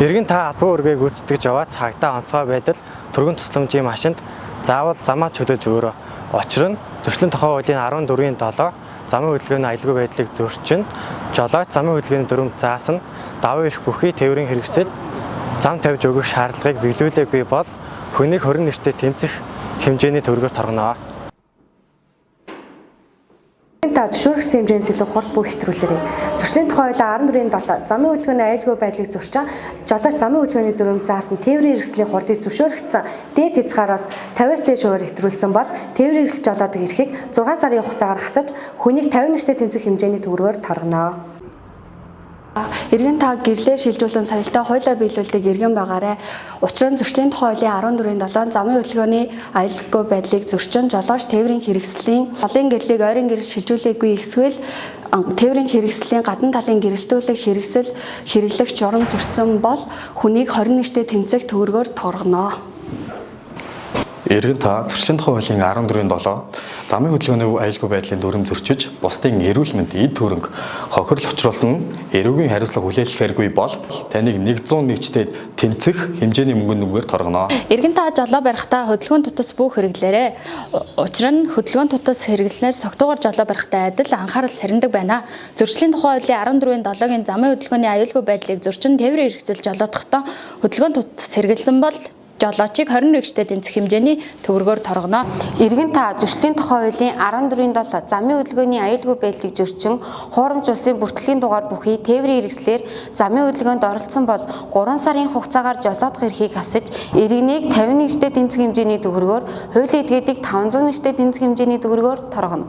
Иргэн та албан үүргээ гүйцэтгэж яваад цагдаа онцгой байдал түргэн тусламжийн машинд заавал замаа чөлөөж өгөөрэй. Учир нь Зөрчлийн тухай хуулийн 14-ийн 7 замын хөдөлгөөний аюулгүй байдлыг зөрчин, жолооч замын хөдөлгөөний дүрм заасан, даван ирэх бүхий тээврийн хэрэгсэл зам тавьж өгөх шаардлагыг биелүүлээгүй бол хүнийг 20 нэртэй тэнцэх хэмжээний төгрөгөөр торгоно. Та зөвшөөрөх хэмжээс илүү хурд бүх хэтрүүлээрэй. Зөрчлийн тухай хуулийн 14-ийн 7 замын хөдөлгөөний аюулгүй байдлыг зөрчин, жолооч замын хөдөлгөөний дүрм заасан тээврийн хэрэгслийн хурдыг зөвшөөрөгдсөн дээд хязгаараас 50-аас дээш хувиар хэтрүүлсэн бол тээврийн хэрэгсэл жолоодог эрхийг 6 сарын хугацаагаар хасаж хүнийг 50 нэртэй тэнцэх хэмжээний төгрөгөөр торгоно. Иргэн та гэрлээр шилжүүлэн соёлтой хуулиа биелүүлдэг иргэн байгаарай. Учир нь Зөрчлийн тухай хуулийн 14-ийн 7 замын хөдөлгөөний аюулгүй байдлыг зөрчин, жолооч тээврийн хэрэгслийн талын гэрлийг ойрын гэрэл шилжүүлээгүй эсвэл тээврийн хэрэгслийн гадна талын гэрэлтүүлэх хэрэгсэл хэрэглэх журам зөрчсөн бол хүнийг 20 нэртэй тэмцэх төгрөгөөр торгоно. Иргэн та Зөрчлийн тухай хуулийн 14-ийн 7 замын хөдөлгөөний аюулгүй байдлын дүрм зөрчиж, бусдын эрүүл мэнд эд хөрөнгө хохирол учруулсан эрүүгийн хариуцлага хүлээлгэхээргүй бол таныг 101-тэй тэнцэх хэмжээний мөнгөнд нүгээр торгоно. Иргэн та жолоо барихтаа хөдөлгөөн тутас бүх хэрэглээрэ. Учир нь хөдөлгөөн тутас хэрэглэнээр согтуугаар жолоо барихтай адил анхаарал сарндаг байна. Зөрчлийн тухай хуулийн 14-ийн 7-гийн замын хөдөлгөөний аюулгүй байдлыг зөрчин, тээврийн хэрэгсэл жолоодохдоо хөдөлгөөн тутас хэрэглэсэн бол жолоочийг 20 нэртэй тэнцэх хэмжээний төгрөгөөр торгоно. Иргэн та Зөрчлийн тухай хуулийн 14-ийн 7 замын хөдөлгөөний аюулгүй байдлыг зөрчин, хуурамч улсын бүртгэлийн дугаар бүхий тээврийн хэрэгслээр замын хөдөлгөөнд оролцсон бол 3 сарын хугацаагаар жолоодох эрхийг хасаж, иргэнийг 50 нэртэй тэнцэх хэмжээний төгрөгөөр, хуулийн этгээдийг 500 нэртэй тэнцэх хэмжээний төгрөгөөр торгоно.